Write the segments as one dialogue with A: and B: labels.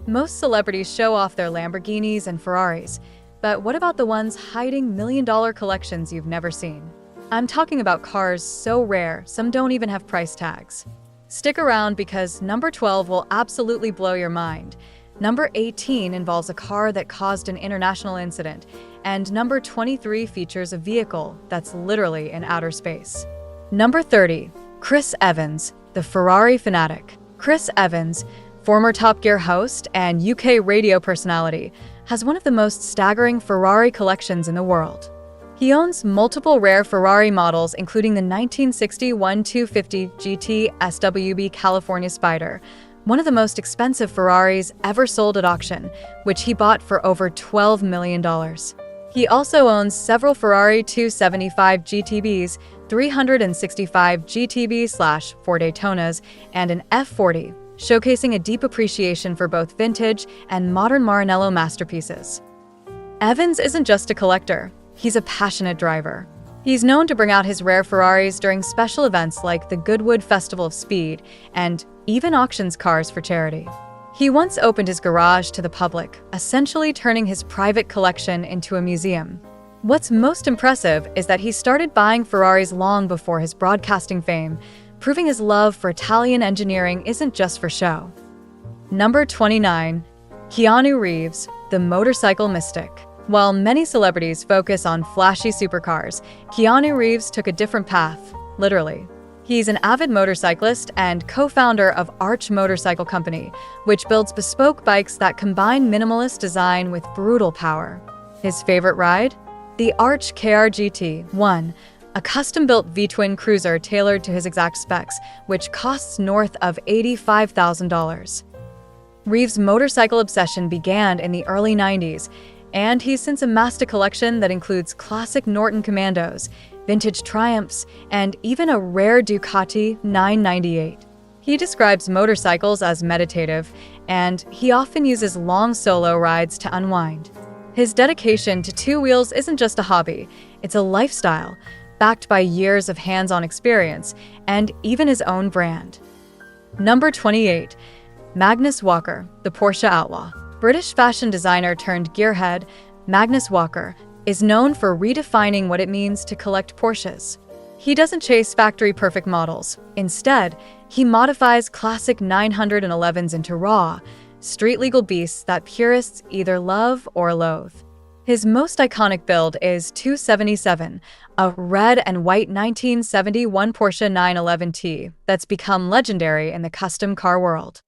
A: Most celebrities show off their Lamborghinis and Ferraris, but what about the ones hiding million-dollar collections you've never seen? I'm talking about cars so rare, some don't even have price tags. Stick around because number 12 will absolutely blow your mind. Number 18 involves a car that caused an international incident, and number 23 features a vehicle that's literally in outer space. Number 30, Chris Evans, the Ferrari fanatic. Chris Evans, former Top Gear host and UK radio personality, has one of the most staggering Ferrari collections in the world. He owns multiple rare Ferrari models, including the 1960 1250 GT SWB California Spider, one of the most expensive Ferraris ever sold at auction, which he bought for over $12 million. He also owns several Ferrari 275 GTBs, 365 GTB/4 Daytonas, and an F40, showcasing a deep appreciation for both vintage and modern Maranello masterpieces. Evans isn't just a collector, he's a passionate driver. He's known to bring out his rare Ferraris during special events like the Goodwood Festival of Speed, and even auctions cars for charity. He once opened his garage to the public, essentially turning his private collection into a museum. What's most impressive is that he started buying Ferraris long before his broadcasting fame, proving his love for Italian engineering isn't just for show. Number 29, Keanu Reeves, the motorcycle mystic. While many celebrities focus on flashy supercars, Keanu Reeves took a different path, literally. He's an avid motorcyclist and co-founder of Arch Motorcycle Company, which builds bespoke bikes that combine minimalist design with brutal power. His favorite ride? The Arch KRGT-1, a custom-built V-twin cruiser tailored to his exact specs, which costs north of $85,000. Reeves' motorcycle obsession began in the early 90s, and he's since amassed a collection that includes classic Norton Commandos, vintage Triumphs, and even a rare Ducati 998. He describes motorcycles as meditative, and he often uses long solo rides to unwind. His dedication to two wheels isn't just a hobby, it's a lifestyle, backed by years of hands-on experience, and even his own brand. Number 28, Magnus Walker, the Porsche outlaw. British fashion designer turned gearhead, Magnus Walker is known for redefining what it means to collect Porsches. He doesn't chase factory-perfect models. Instead, he modifies classic 911s into raw, street-legal beasts that purists either love or loathe. His most iconic build is 277, a red and white 1971 Porsche 911T that's become legendary in the custom car world.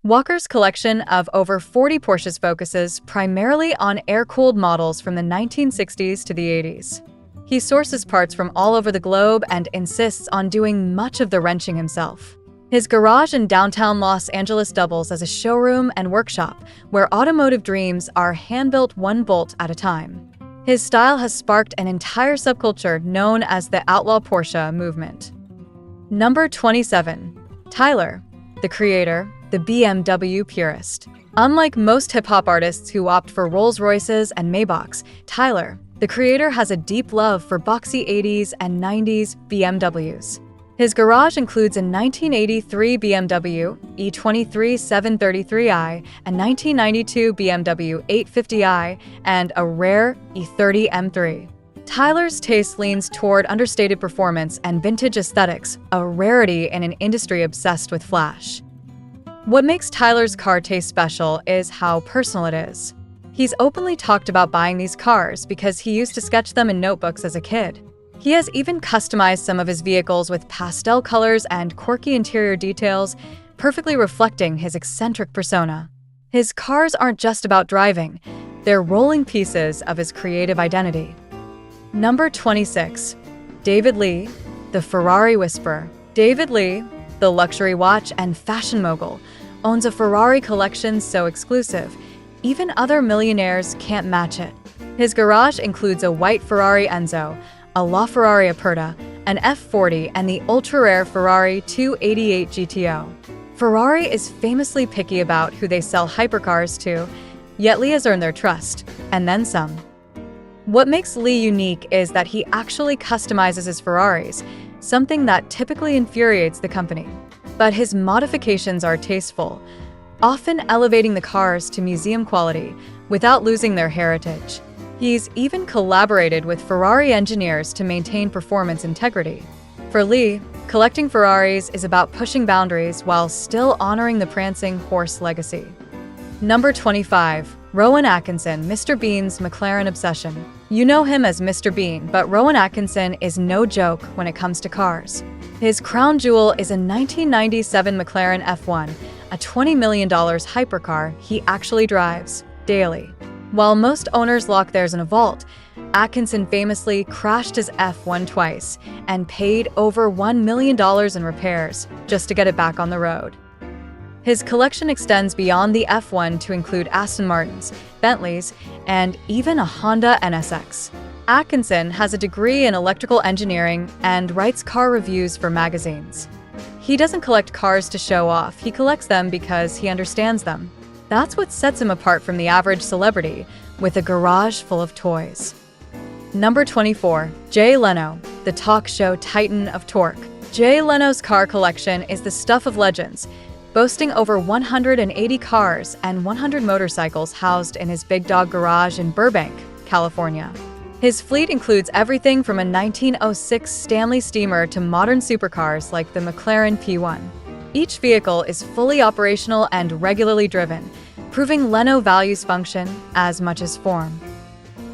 A: Walker's collection of over 40 Porsches focuses primarily on air-cooled models from the 1960s to the 80s. He sources parts from all over the globe and insists on doing much of the wrenching himself. His garage in downtown Los Angeles doubles as a showroom and workshop where automotive dreams are hand-built one bolt at a time. His style has sparked an entire subculture known as the outlaw Porsche movement. Number 27, Tyler, the creator, the BMW purist. Unlike most hip-hop artists who opt for Rolls-Royces and Maybachs, Tyler, the creator, has a deep love for boxy 80s and 90s BMWs. His garage includes a 1983 BMW E23 733i, a 1992 BMW 850i, and a rare E30 M3. Tyler's taste leans toward understated performance and vintage aesthetics, a rarity in an industry obsessed with flash. What makes Tyler's car taste special is how personal it is. He's openly talked about buying these cars because he used to sketch them in notebooks as a kid. He has even customized some of his vehicles with pastel colors and quirky interior details, perfectly reflecting his eccentric persona. His cars aren't just about driving, they're rolling pieces of his creative identity. Number 26, David Lee, the Ferrari whisperer. David Lee, the luxury watch and fashion mogul, owns a Ferrari collection so exclusive, even other millionaires can't match it. His garage includes a white Ferrari Enzo, a LaFerrari Aperta, an F40, and the ultra-rare Ferrari 288 GTO. Ferrari is famously picky about who they sell hypercars to, yet Lee has earned their trust, and then some. What makes Lee unique is that he actually customizes his Ferraris, something that typically infuriates the company. But his modifications are tasteful. often elevating the cars to museum quality without losing their heritage. He's even collaborated with Ferrari engineers to maintain performance integrity. For Lee, collecting Ferraris is about pushing boundaries while still honoring the prancing horse legacy. Number 25. Rowan Atkinson, Mr. Bean's McLaren obsession. You know him as Mr. Bean, but Rowan Atkinson is no joke when it comes to cars. His crown jewel is a 1997 McLaren F1, a $20 million hypercar he actually drives daily. While most owners lock theirs in a vault, Atkinson famously crashed his F1 twice and paid over $1 million in repairs just to get it back on the road. His collection extends beyond the F1 to include Aston Martins, Bentleys, and even a Honda NSX. Atkinson has a degree in electrical engineering and writes car reviews for magazines. He doesn't collect cars to show off, he collects them because he understands them. That's what sets him apart from the average celebrity, with a garage full of toys. Number 24. Jay Leno, the talk show titan of torque. Jay Leno's car collection is the stuff of legends, boasting over 180 cars and 100 motorcycles housed in his Big Dog garage in Burbank, California. His fleet includes everything from a 1906 Stanley steamer to modern supercars like the McLaren P1. Each vehicle is fully operational and regularly driven, proving Leno values function as much as form.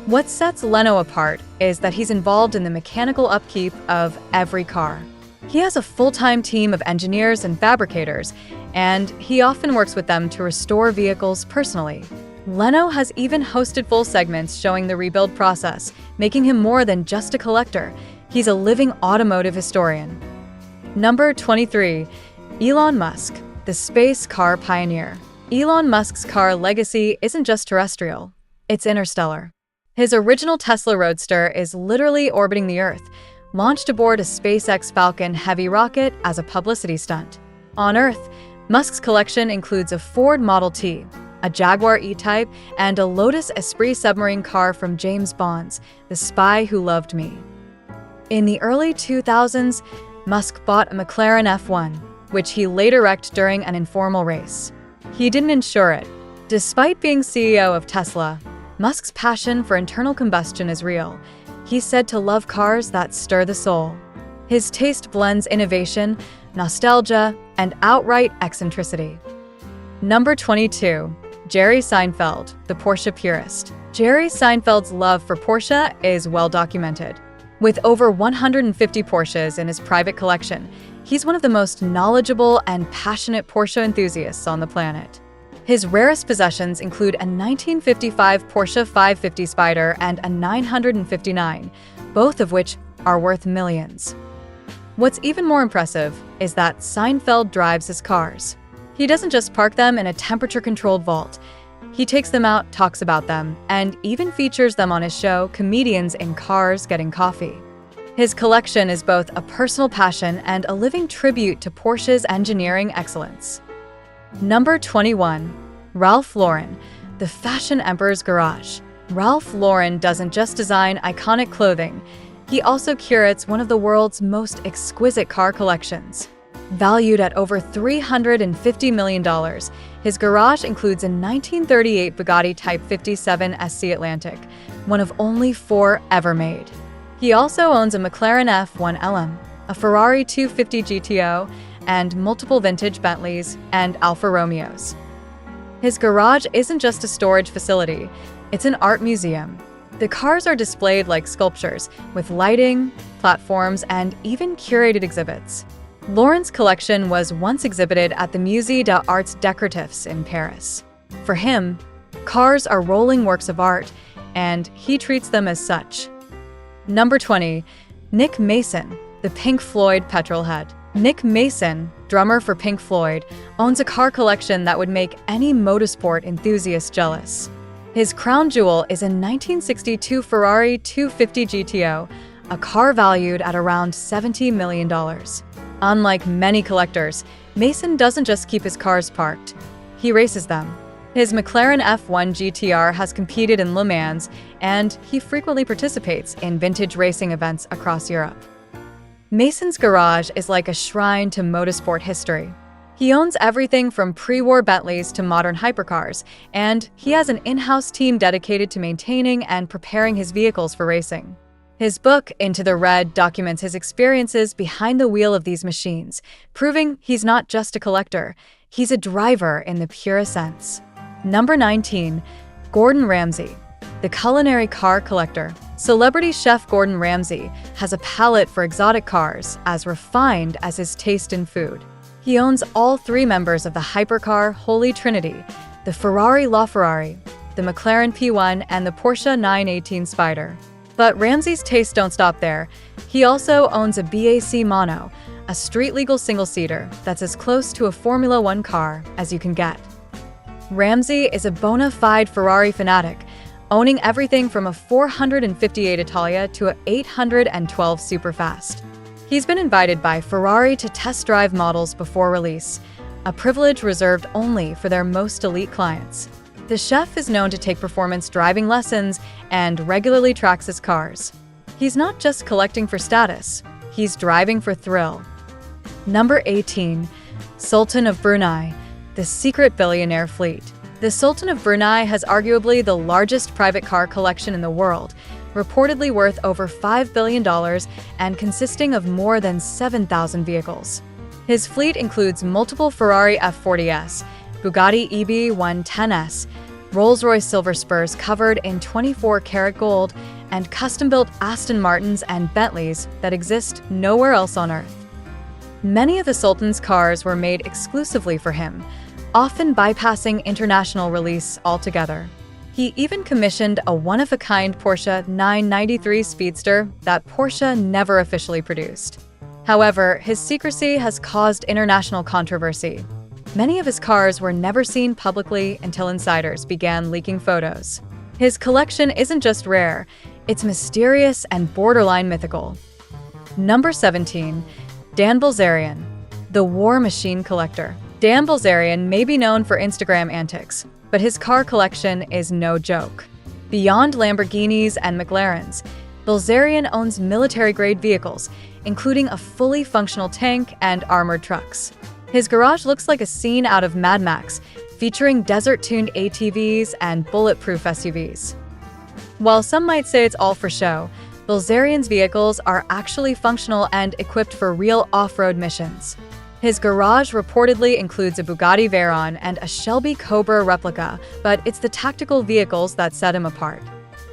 A: What sets Leno apart is that he's involved in the mechanical upkeep of every car. He has a full-time team of engineers and fabricators, and he often works with them to restore vehicles personally. Leno has even hosted full segments showing the rebuild process, making him more than just a collector. He's a living automotive historian. Number 23. Elon Musk, the space car pioneer. Elon Musk's car legacy isn't just terrestrial, it's interstellar. His original Tesla Roadster is literally orbiting the Earth, launched aboard a SpaceX Falcon Heavy rocket as a publicity stunt. On Earth, Musk's collection includes a Ford Model T, a Jaguar E-Type, and a Lotus Esprit submarine car from James Bond's The Spy Who Loved Me. In the early 2000s, Musk bought a McLaren F1, which he later wrecked during an informal race. He didn't insure it. Despite being CEO of Tesla, Musk's passion for internal combustion is real. He's said to love cars that stir the soul. His taste blends innovation, nostalgia, and outright eccentricity. Number 22. Jerry Seinfeld, the Porsche purist. Jerry Seinfeld's love for Porsche is well documented. With over 150 Porsches in his private collection, he's one of the most knowledgeable and passionate Porsche enthusiasts on the planet. His rarest possessions include a 1955 Porsche 550 Spider and a 959, both of which are worth millions. What's even more impressive is that Seinfeld drives his cars. He doesn't just park them in a temperature-controlled vault. He takes them out, talks about them, and even features them on his show, Comedians in Cars Getting Coffee. His collection is both a personal passion and a living tribute to Porsche's engineering excellence. Number 21. Ralph Lauren, the fashion emperor's garage. Ralph Lauren doesn't just design iconic clothing, he also curates one of the world's most exquisite car collections. Valued at over $350 million, his garage includes a 1938 Bugatti Type 57 SC Atlantic, one of only 4 ever made. He also owns a McLaren F1 LM, a Ferrari 250 GTO, and multiple vintage Bentleys and Alfa Romeos. His garage isn't just a storage facility, it's an art museum. The cars are displayed like sculptures, with lighting, platforms, and even curated exhibits. Lauren's collection was once exhibited at the Musée des Arts Décoratifs in Paris. For him, cars are rolling works of art, and he treats them as such. Number 20. Nick Mason, the Pink Floyd petrolhead. Nick Mason, drummer for Pink Floyd, owns a car collection that would make any motorsport enthusiast jealous. His crown jewel is a 1962 Ferrari 250 GTO, a car valued at around $70 million. Unlike many collectors, Mason doesn't just keep his cars parked, he races them. His McLaren F1 GTR has competed in Le Mans, and he frequently participates in vintage racing events across Europe. Mason's garage is like a shrine to motorsport history. He owns everything from pre-war Bentleys to modern hypercars, and he has an in-house team dedicated to maintaining and preparing his vehicles for racing. His book, Into the Red, documents his experiences behind the wheel of these machines, proving he's not just a collector, he's a driver in the purest sense. Number 19. Gordon Ramsay, the culinary car collector. Celebrity chef Gordon Ramsay has a palate for exotic cars as refined as his taste in food. He owns all three members of the hypercar Holy Trinity, the Ferrari LaFerrari, the McLaren P1, and the Porsche 918 Spider. But Ramsay's tastes don't stop there. He also owns a BAC Mono, a street-legal single-seater that's as close to a Formula One car as you can get. Ramsay is a bona fide Ferrari fanatic, owning everything from a 458 Italia to a 812 Superfast. He's been invited by Ferrari to test drive models before release, a privilege reserved only for their most elite clients. The chef is known to take performance driving lessons and regularly tracks his cars. He's not just collecting for status, he's driving for thrill. Number 18. Sultan of Brunei, the secret billionaire fleet. The Sultan of Brunei has arguably the largest private car collection in the world, reportedly worth over $5 billion and consisting of more than 7,000 vehicles. His fleet includes multiple Ferrari F40s, Bugatti EB110s, Rolls-Royce Silver Spurs covered in 24-karat gold, and custom-built Aston Martins and Bentleys that exist nowhere else on Earth. Many of the Sultan's cars were made exclusively for him, often bypassing international release altogether. He even commissioned a one-of-a-kind Porsche 993 Speedster that Porsche never officially produced. However, his secrecy has caused international controversy. Many of his cars were never seen publicly until insiders began leaking photos. His collection isn't just rare, it's mysterious and borderline mythical. Number 17. Dan Bilzerian, the war machine collector. Dan Bilzerian may be known for Instagram antics, but his car collection is no joke. Beyond Lamborghinis and McLarens, Bilzerian owns military-grade vehicles, including a fully functional tank and armored trucks. His garage looks like a scene out of Mad Max, featuring desert-tuned ATVs and bulletproof SUVs. While some might say it's all for show, Bilzerian's vehicles are actually functional and equipped for real off-road missions. His garage reportedly includes a Bugatti Veyron and a Shelby Cobra replica, but it's the tactical vehicles that set him apart.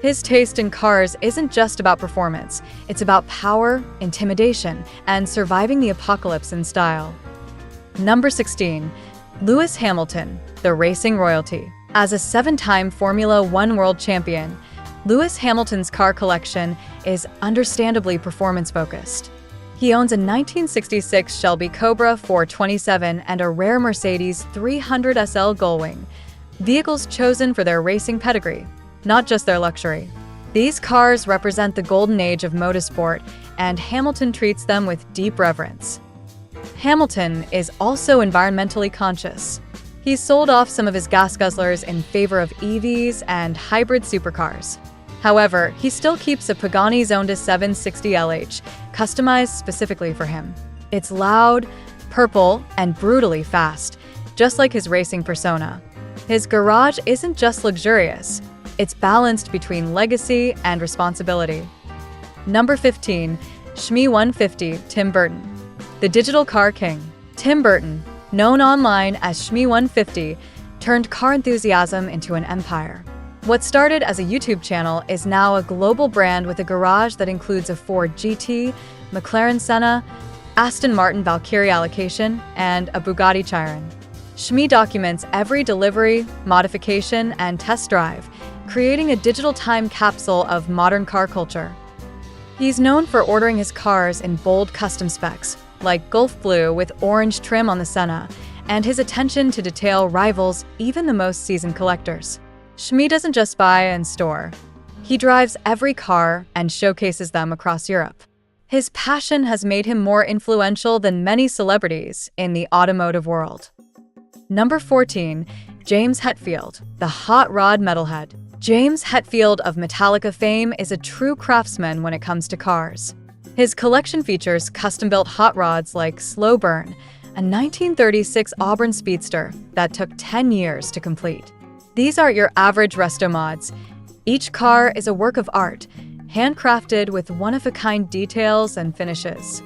A: His taste in cars isn't just about performance, it's about power, intimidation, and surviving the apocalypse in style. Number 16. Lewis Hamilton, the racing royalty. As a 7-time Formula One world champion, Lewis Hamilton's car collection is understandably performance-focused. He owns a 1966 Shelby Cobra 427 and a rare Mercedes 300 SL Gullwing, vehicles chosen for their racing pedigree, not just their luxury. These cars represent the golden age of motorsport, and Hamilton treats them with deep reverence. Hamilton is also environmentally conscious. He's sold off some of his gas guzzlers in favor of EVs and hybrid supercars. However, he still keeps a Pagani Zonda 760LH, customized specifically for him. It's loud, purple, and brutally fast, just like his racing persona. His garage isn't just luxurious, it's balanced between legacy and responsibility. Number 15. Shmi 150, Tim Burton, the digital car king. Tim Burton, known online as Shmi 150, turned car enthusiasm into an empire. What started as a YouTube channel is now a global brand with a garage that includes a Ford GT, McLaren Senna, Aston Martin Valkyrie Allocation, and a Bugatti Chiron. Shmi documents every delivery, modification, and test drive, creating a digital time capsule of modern car culture. He's known for ordering his cars in bold custom specs, like Gulf Blue with orange trim on the Senna, and his attention to detail rivals even the most seasoned collectors. Shmi doesn't just buy and store. He drives every car and showcases them across Europe. His passion has made him more influential than many celebrities in the automotive world. Number 14. James Hetfield, the hot rod metalhead. James Hetfield of Metallica fame is a true craftsman when it comes to cars. His collection features custom-built hot rods like Slow Burn, a 1936 Auburn Speedster that took 10 years to complete. These aren't your average resto mods. Each car is a work of art, handcrafted with one-of-a-kind details and finishes.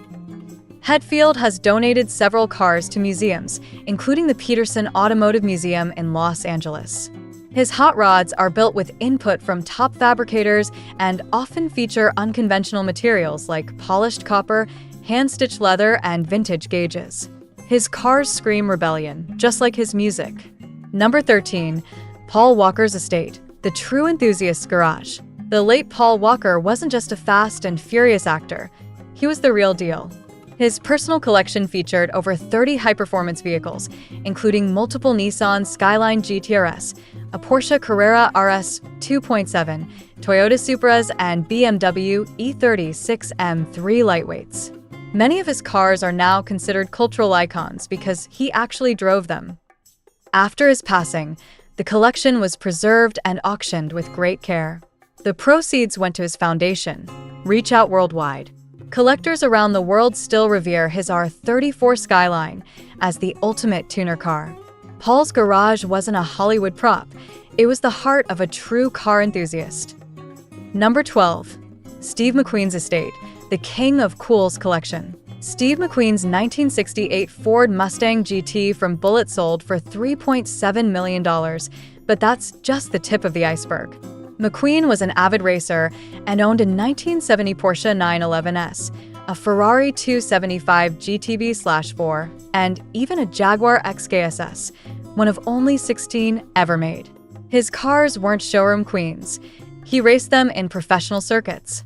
A: Hetfield has donated several cars to museums, including the Peterson Automotive Museum in Los Angeles. His hot rods are built with input from top fabricators and often feature unconventional materials like polished copper, hand-stitched leather, and vintage gauges. His cars scream rebellion, just like his music. Number 13. Paul Walker's Estate, the true enthusiast's garage. The late Paul Walker wasn't just a fast and furious actor. He was the real deal. His personal collection featured over 30 high-performance vehicles, including multiple Nissan Skyline GT-RS, a Porsche Carrera RS 2.7, Toyota Supras, and BMW E30 6M3 lightweights. Many of his cars are now considered cultural icons because he actually drove them. After his passing, the collection was preserved and auctioned with great care. The proceeds went to his foundation, Reach Out Worldwide. Collectors around the world still revere his R34 Skyline as the ultimate tuner car. Paul's garage wasn't a Hollywood prop. It was the heart of a true car enthusiast. Number 12. Steve McQueen's Estate, the king of cool's collection. Steve McQueen's 1968 Ford Mustang GT from Bullitt sold for $3.7 million, but that's just the tip of the iceberg. McQueen was an avid racer and owned a 1970 Porsche 911S, a Ferrari 275 GTB/4, and even a Jaguar XKSS, one of only 16 ever made. His cars weren't showroom queens. He raced them in professional circuits.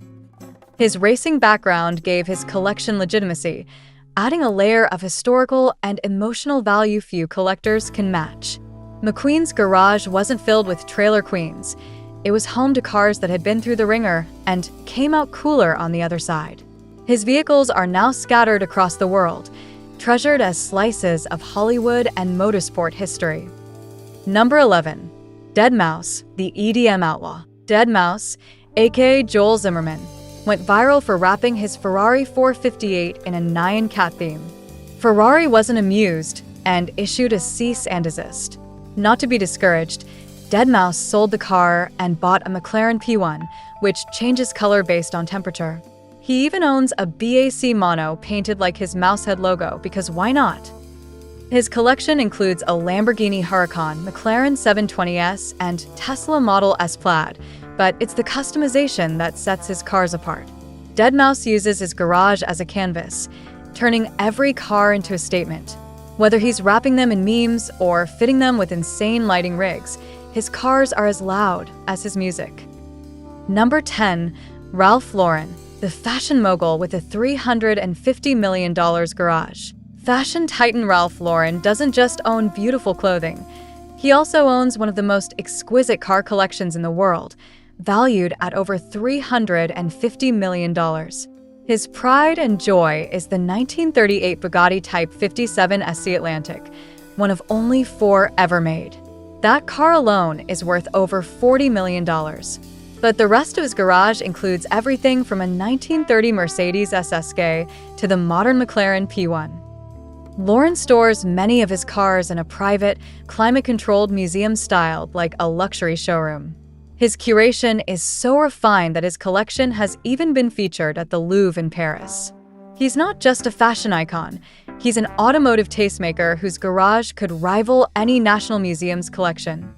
A: His racing background gave his collection legitimacy, adding a layer of historical and emotional value few collectors can match. McQueen's garage wasn't filled with trailer queens. It was home to cars that had been through the ringer and came out cooler on the other side. His vehicles are now scattered across the world, treasured as slices of Hollywood and motorsport history. Number 11. Deadmau5, the EDM outlaw. Deadmau5, aka Joel Zimmerman, went viral for rapping his Ferrari 458 in a Nyan cat theme. Ferrari wasn't amused and issued a cease and desist. Not to be discouraged, Deadmau5 sold the car and bought a McLaren P1, which changes color based on temperature. He even owns a BAC mono painted like his Mousehead logo, because why not? His collection includes a Lamborghini Huracan, McLaren 720S, and Tesla Model S Plaid, but it's the customization that sets his cars apart. Deadmau5 uses his garage as a canvas, turning every car into a statement. Whether he's wrapping them in memes or fitting them with insane lighting rigs, his cars are as loud as his music. Number 10. Ralph Lauren, the fashion mogul with a $350 million garage. Fashion titan Ralph Lauren doesn't just own beautiful clothing. He also owns one of the most exquisite car collections in the world, valued at over $350 million. His pride and joy is the 1938 Bugatti Type 57 SC Atlantic, one of only 4 ever made. That car alone is worth over $40 million. But the rest of his garage includes everything from a 1930 Mercedes SSK to the modern McLaren P1. Lauren stores many of his cars in a private, climate-controlled museum styled like a luxury showroom. His curation is so refined that his collection has even been featured at the Louvre in Paris. He's not just a fashion icon, he's an automotive tastemaker whose garage could rival any National Museum's collection.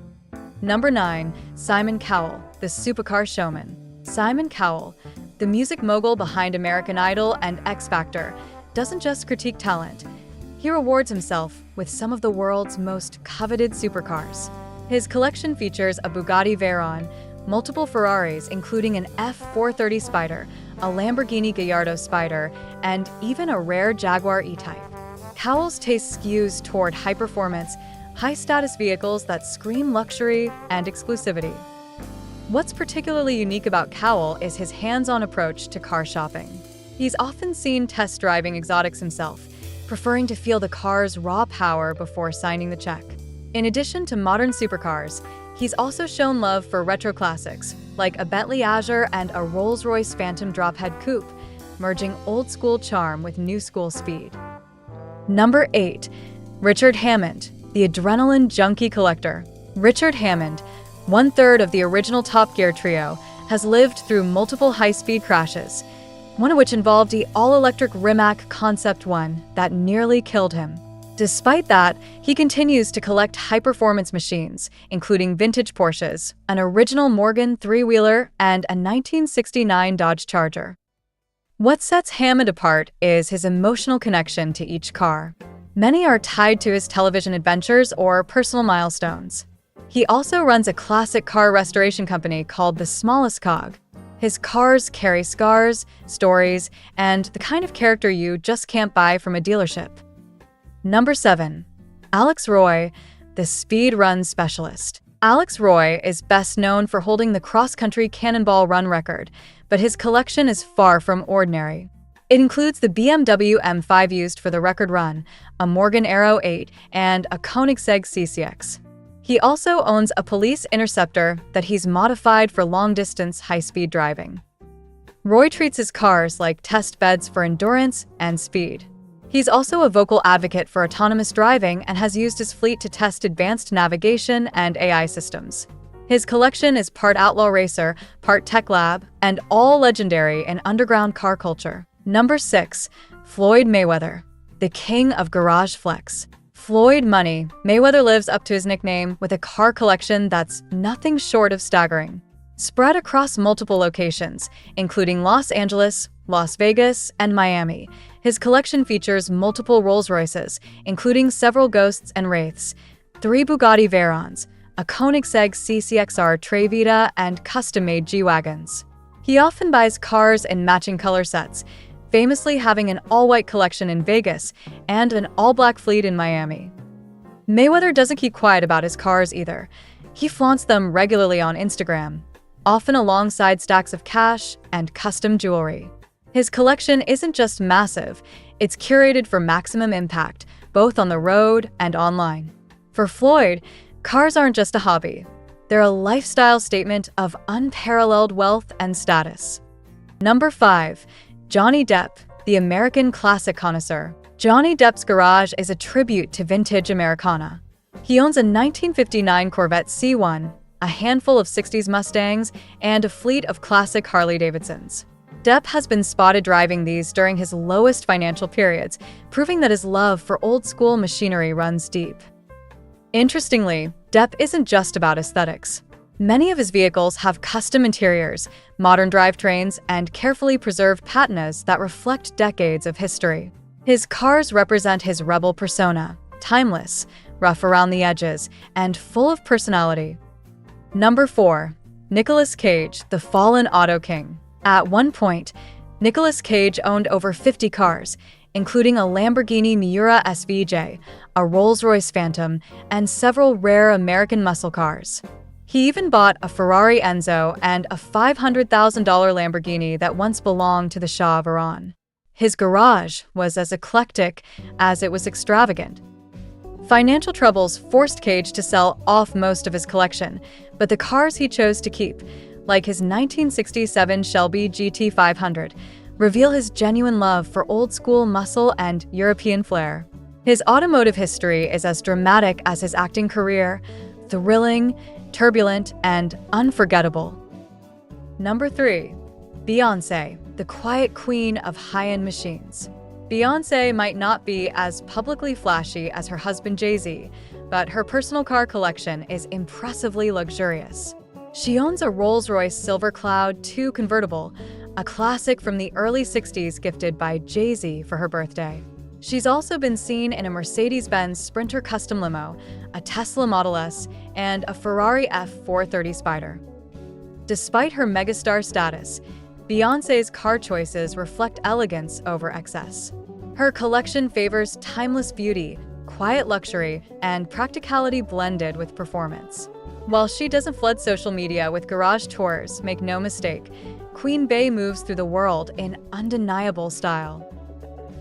A: Number 9. Simon Cowell, the supercar showman. Simon Cowell, the music mogul behind American Idol and X Factor, doesn't just critique talent. He rewards himself with some of the world's most coveted supercars. His collection features a Bugatti Veyron, multiple Ferraris including an F430 Spider, a Lamborghini Gallardo Spider, and even a rare Jaguar E-Type. Cowell's taste skews toward high-performance, high-status vehicles that scream luxury and exclusivity. What's particularly unique about Cowell is his hands-on approach to car shopping. He's often seen test driving exotics himself, preferring to feel the car's raw power before signing the check. In addition to modern supercars, he's also shown love for retro classics, like a Bentley Azure and a Rolls-Royce Phantom Drophead Coupe, merging old-school charm with new-school speed. Number 8. Richard Hammond, the adrenaline junkie collector. Richard Hammond, one-third of the original Top Gear trio, has lived through multiple high-speed crashes, one of which involved the all-electric Rimac Concept 1 that nearly killed him. Despite that, he continues to collect high-performance machines, including vintage Porsches, an original Morgan three-wheeler, and a 1969 Dodge Charger. What sets Hammond apart is his emotional connection to each car. Many are tied to his television adventures or personal milestones. He also runs a classic car restoration company called The Smallest Cog. His cars carry scars, stories, and the kind of character you just can't buy from a dealership. Number 7. Alex Roy, the speed run specialist. Alex Roy is best known for holding the cross-country cannonball run record, but his collection is far from ordinary. It includes the BMW M5 used for the record run, a Morgan Aero 8, and a Koenigsegg CCX. He also owns a police interceptor that he's modified for long-distance high-speed driving. Roy treats his cars like test beds for endurance and speed. He's also a vocal advocate for autonomous driving and has used his fleet to test advanced navigation and AI systems. His collection is part outlaw racer, part tech lab, and all legendary in underground car culture. Number 6. Floyd Mayweather, the king of garage flex. Floyd Money, Mayweather lives up to his nickname with a car collection that's nothing short of staggering. Spread across multiple locations, including Los Angeles, Las Vegas, and Miami, his collection features multiple Rolls-Royces, including several Ghosts and Wraiths, 3 Bugatti Veyrons, a Koenigsegg CCXR Trevita, and custom-made G-Wagons. He often buys cars in matching color sets, famously having an all-white collection in Vegas and an all-black fleet in Miami. Mayweather doesn't keep quiet about his cars either. He flaunts them regularly on Instagram, often alongside stacks of cash and custom jewelry. His collection isn't just massive, it's curated for maximum impact, both on the road and online. For Floyd, cars aren't just a hobby. They're a lifestyle statement of unparalleled wealth and status. Number 5. Johnny Depp, the American classic connoisseur. Johnny Depp's garage is a tribute to vintage Americana. He owns a 1959 Corvette C1, a handful of 60s Mustangs, and a fleet of classic Harley-Davidsons. Depp has been spotted driving these during his lowest financial periods, proving that his love for old-school machinery runs deep. Interestingly, Depp isn't just about aesthetics. Many of his vehicles have custom interiors, modern drivetrains, and carefully preserved patinas that reflect decades of history. His cars represent his rebel persona, timeless, rough around the edges, and full of personality. Number 4. Nicolas Cage, the fallen auto king. At one point, Nicolas Cage owned over 50 cars, including a Lamborghini Miura SVJ, a Rolls-Royce Phantom, and several rare American muscle cars. He even bought a Ferrari Enzo and a $500,000 Lamborghini that once belonged to the Shah of Iran. His garage was as eclectic as it was extravagant. Financial troubles forced Cage to sell off most of his collection, but the cars he chose to keep, like his 1967 Shelby GT500, reveal his genuine love for old-school muscle and European flair. His automotive history is as dramatic as his acting career, thrilling, turbulent, and unforgettable. Number 3. Beyonce, the quiet queen of high-end machines. Beyonce might not be as publicly flashy as her husband Jay-Z, but her personal car collection is impressively luxurious. She owns a Rolls-Royce Silver Cloud 2 convertible, a classic from the early 60s gifted by Jay-Z for her birthday. She's also been seen in a Mercedes-Benz Sprinter custom limo, a Tesla Model S, and a Ferrari F430 Spider. Despite her megastar status, Beyoncé's car choices reflect elegance over excess. Her collection favors timeless beauty, quiet luxury, and practicality blended with performance. While she doesn't flood social media with garage tours, make no mistake, Queen Bey moves through the world in undeniable style.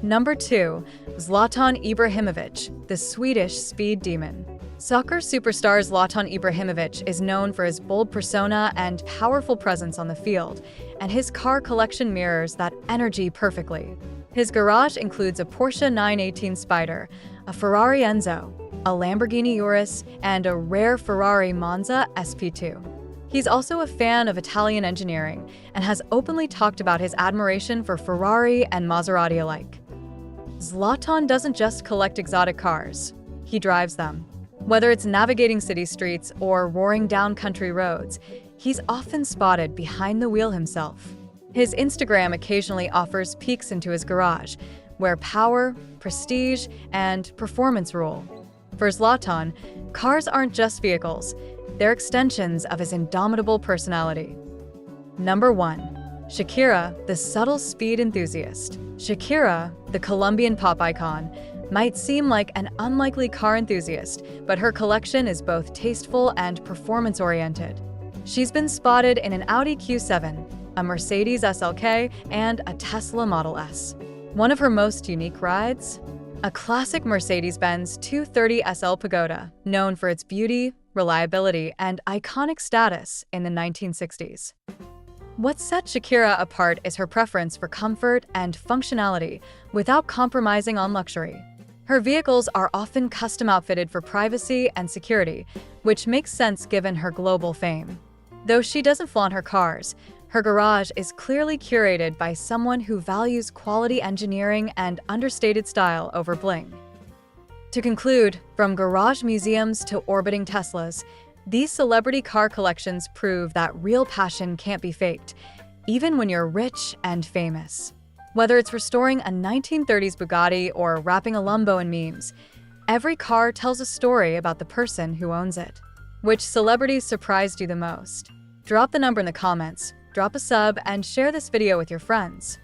A: Number 2. Zlatan Ibrahimovic, the Swedish speed demon. Soccer superstar Zlatan Ibrahimovic is known for his bold persona and powerful presence on the field, and his car collection mirrors that energy perfectly. His garage includes a Porsche 918 Spider, a Ferrari Enzo, a Lamborghini Urus, and a rare Ferrari Monza SP2. He's also a fan of Italian engineering and has openly talked about his admiration for Ferrari and Maserati alike. Zlatan doesn't just collect exotic cars, he drives them. Whether it's navigating city streets or roaring down country roads, he's often spotted behind the wheel himself. His Instagram occasionally offers peeks into his garage, where power, prestige, and performance rule. For Zlatan, cars aren't just vehicles, they're extensions of his indomitable personality. Number 1. Shakira, the subtle speed enthusiast. Shakira, the Colombian pop icon, might seem like an unlikely car enthusiast, but her collection is both tasteful and performance-oriented. She's been spotted in an Audi Q7, a Mercedes SLK, and a Tesla Model S. One of her most unique rides? A classic Mercedes-Benz 230 SL Pagoda, known for its beauty, reliability, and iconic status in the 1960s. What sets Shakira apart is her preference for comfort and functionality without compromising on luxury. Her vehicles are often custom outfitted for privacy and security, which makes sense given her global fame. Though she doesn't flaunt her cars, her garage is clearly curated by someone who values quality engineering and understated style over bling. To conclude, from garage museums to orbiting Teslas, these celebrity car collections prove that real passion can't be faked, even when you're rich and famous. Whether it's restoring a 1930s Bugatti or wrapping a Lambo in memes, every car tells a story about the person who owns it. Which celebrities surprised you the most? Drop the number in the comments, drop a sub, and share this video with your friends.